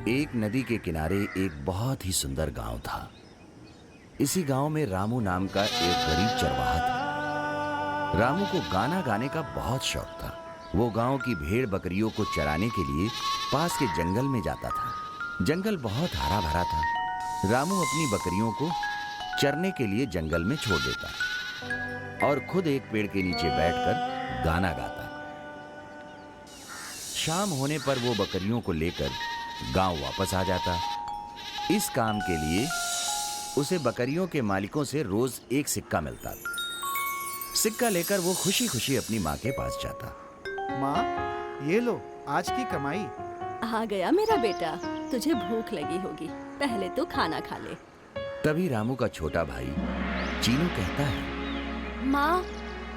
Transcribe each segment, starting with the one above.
एक नदी के किनारे एक बहुत ही सुंदर गांव था। इसी गांव में रामू नाम का एक गरीब चरवाहा था। रामू को गाना गाने का बहुत शौक था। वो गांव की भेड़ बकरियों को चराने के लिए पास के जंगल में जाता था। जंगल बहुत हरा भरा था। रामू अपनी बकरियों को चरने के लिए जंगल में छोड़ देता और खुद एक पेड़ के नीचे बैठकर गाना गाता। शाम होने पर वो बकरियों को लेकर गांव वापस आ जाता। इस काम के लिए उसे बकरियों के मालिकों से रोज एक सिक्का मिलता। सिक्का लेकर वो खुशी खुशी अपनी माँ के पास जाता। माँ, ये लो आज की कमाई। आ गया मेरा बेटा, तुझे भूख लगी होगी, पहले तो खाना खा ले। तभी रामू का छोटा भाई चीनू कहता है, माँ,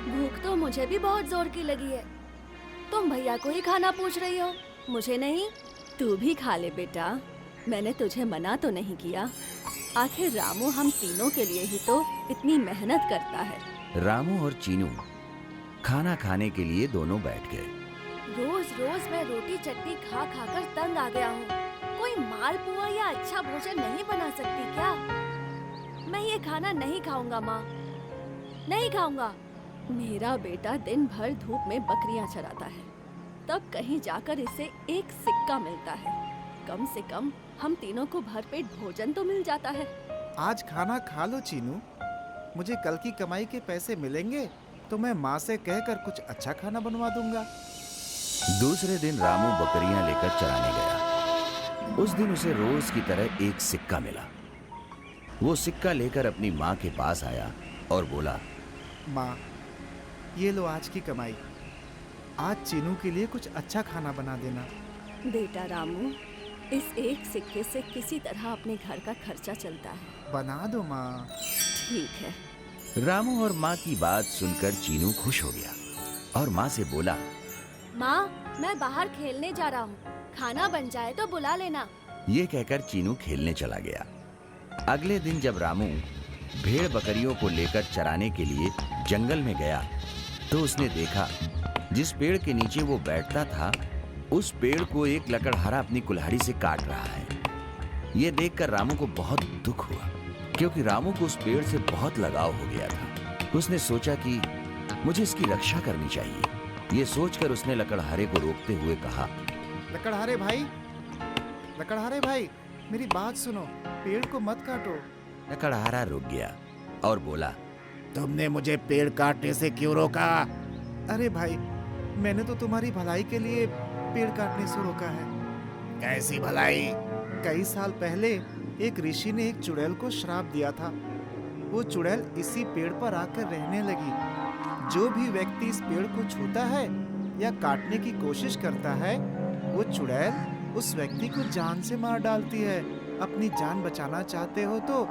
भूख तो मुझे भी बहुत जोर की लगी है। तुम भैया को ही खाना पूछ रही हो, मुझे नहीं। तू भी खा ले बेटा, मैंने तुझे मना तो नहीं किया। आखिर रामू हम तीनों के लिए ही तो इतनी मेहनत करता है। रामू और चीनू खाना खाने के लिए दोनों बैठ गए। रोज रोज मैं रोटी चटनी खा खा कर तंग आ गया हूँ। कोई मालपुआ या अच्छा भोजन नहीं बना सकती क्या? मैं ये खाना नहीं खाऊंगा माँ, नहीं खाऊंगा। मेरा बेटा दिन भर धूप में बकरियां चराता है, तब कहीं जाकर इसे एक सिक्का मिलता है। कम से कम हम तीनों को भरपेट भोजन तो मिल जाता है। आज खाना खा लो चीनू। मुझे कल की कमाई के पैसे मिलेंगे तो मैं माँ से कहकर कुछ अच्छा खाना बनवा दूंगा। दूसरे दिन रामू बकरियां लेकर चराने गया। उस दिन उसे रोज की तरह एक सिक्का मिला। वो सिक्का लेकर अपनी माँ के पास आया और बोला, माँ, ये लो आज की कमाई। आज चीनू के लिए कुछ अच्छा खाना बना देना। बेटा रामू, इस एक सिक्के से किसी तरह अपने घर का खर्चा चलता है। बना दो माँ। ठीक है। रामू और माँ की बात सुनकर चीनू खुश हो गया और माँ से बोला, माँ, मैं बाहर खेलने जा रहा हूँ, खाना बन जाए तो बुला लेना। ये कहकर चीनू खेलने चला गया। अगले दिन जब रामू भेड़ बकरियों को लेकर चराने के लिए जंगल में गया तो उसने देखा जिस पेड़ के नीचे वो बैठता था उस पेड़ को एक लकड़हारा अपनी कुल्हाड़ी से काट रहा है। ये देखकर रामू को बहुत दुख हुआ, क्योंकि रामू को उस पेड़ से बहुत लगाव हो गया था। उसने सोचा कि मुझे इसकी रक्षा करनी चाहिए। ये सोचकर उसने लकड़हारे को रोकते हुए कहा, लकड़हारे भाई, लकड़हारे भाई, मेरी बात सुनो, पेड़ को मत काटो। लकड़हारा रुक गया और बोला, तुमने मुझे पेड़ काटने से क्यों रोका? अरे भाई, मैंने तो तुम्हारी भलाई के लिए पेड़ काटने से रोका है। कैसी भलाई? कई साल पहले एक ऋषि ने एक चुड़ैल को श्राप दिया था। वो चुड़ैल इसी पेड़ पर आकर रहने लगी। जो भी व्यक्ति इस पेड़ को छूता है या काटने की कोशिश करता है, वो चुड़ैल उस व्यक्ति को जान से मार डालती है। अपनी जान बचाना चाहते हो तो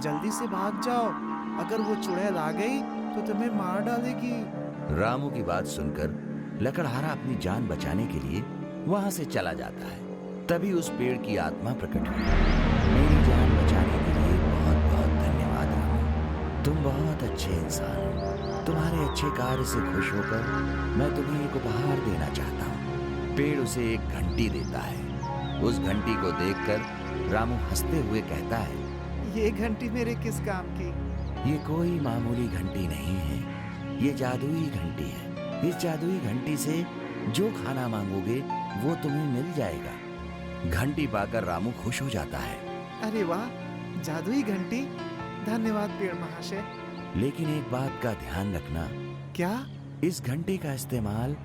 जल्दी से भाग जाओ, अगर वो चुड़ैल आ गई तो तुम्हें मार डालेगी। रामू की बात सुनकर लकड़हारा अपनी जान बचाने के लिए वहां से चला जाता है। तभी उस पेड़ की आत्मा प्रकट हुई। मेरी जान बचाने के लिए बहुत बहुत धन्यवाद रामू, तुम बहुत अच्छे इंसान हो। तुम्हारे अच्छे कार्य से खुश होकर मैं तुम्हें एक उपहार देना चाहता हूँ। पेड़ उसे एक घंटी देता है। उस घंटी को देखकर रामू हंसते हुए कहता है, ये घंटी मेरे किस काम की? ये कोई मामूली घंटी नहीं है, ये जादुई घंटी है। इस जादुई घंटी से जो खाना मांगोगे वो तुम्हें मिल जाएगा। घंटी पाकर रामू खुश हो जाता है। अरे वाह, जादुई घंटी! धन्यवाद पेड़ महाशय। लेकिन एक बात का ध्यान रखना। क्या? इस घंटी का इस्तेमाल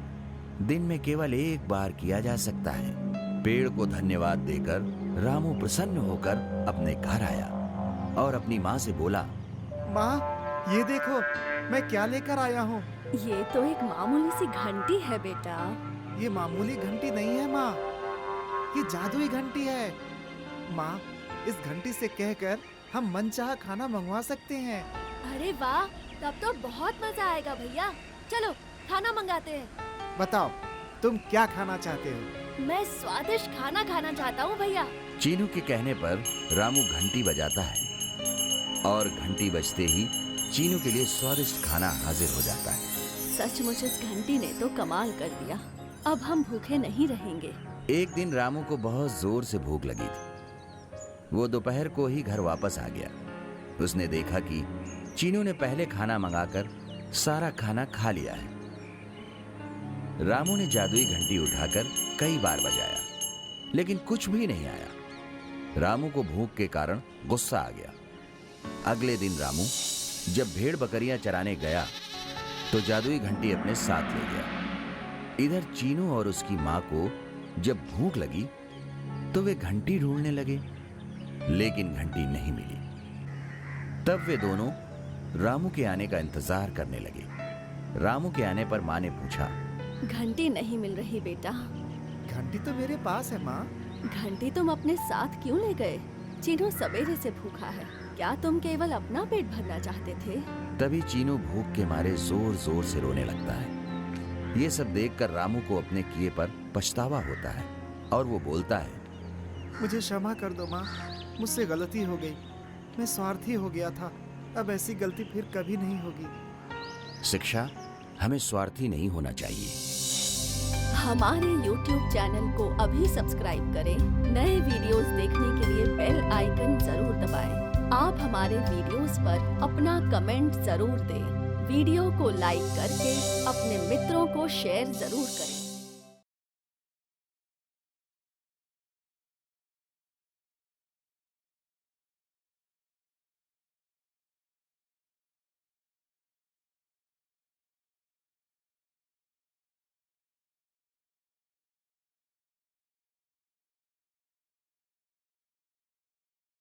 दिन में केवल एक बार किया जा सकता है। पेड़ को धन्यवाद देकर रामू प्रसन्न होकर अपने घर आया और अपनी माँ से बोला, माँ, ये देखो मैं क्या लेकर आया हूँ। ये तो एक मामूली सी घंटी है बेटा। ये मामूली घंटी नहीं है माँ, ये जादुई घंटी है। माँ, इस घंटी से कहकर हम मनचाहा खाना मंगवा सकते हैं। अरे वाह, तब तो बहुत मजा आएगा भैया। चलो खाना मंगाते हैं। बताओ, तुम क्या खाना चाहते हो? मैं स्वादिष्ट खाना खाना चाहता हूँ भैया। चीनू के कहने पर रामू घंटी बजाता है और घंटी बजते ही चीनू के लिए स्वादिष्ट खाना हाजिर हो जाता है। सचमुच इस घंटी ने तो कमाल कर दिया। अब हम भूखे नहीं रहेंगे। एक दिन रामू को बहुत जोर से भूख लगी थी। वो दोपहर को ही घर वापस आ गया। उसने देखा कि चीनू ने पहले खाना मंगाकर सारा खाना खा लिया है। रामू ने जादुई घंटी उठाकर कई बार बजाया, लेकिन कुछ भी नहीं आया। रामू को भूख के कारण गुस्सा आ गया। अगले दिन रामू जब भेड़ बकरियां चराने गया तो जादुई घंटी अपने साथ ले गया। इधर चीनू और उसकी मां को जब भूख लगी तो वे घंटी ढूंढने लगे, लेकिन घंटी नहीं मिली। तब वे दोनों रामू के आने का इंतजार करने लगे। रामू के आने पर मां ने पूछा, घंटी नहीं मिल रही बेटा। घंटी तो मेरे पास है माँ। घंटी तुम अपने साथ क्यों ले गए? चीनू सवेरे से भूखा है। क्या तुम केवल अपना पेट भरना चाहते थे? तभी चीनू भूख के मारे जोर जोर से रोने लगता है। ये सब देखकर रामू को अपने किए पर पछतावा होता है और वो बोलता है, मुझे क्षमा कर दो माँ, मुझसे गलती हो गई। मैं स्वार्थी हो गया था। अब ऐसी गलती फिर कभी नहीं होगी। शिक्षा, हमें स्वार्थी नहीं होना चाहिए। हमारे YouTube चैनल को अभी सब्सक्राइब करें। नए वीडियोस देखने के लिए बेल आइकन जरूर दबाएं। आप हमारे वीडियोस पर अपना कमेंट जरूर दें। वीडियो को लाइक करके अपने मित्रों को शेयर जरूर करें।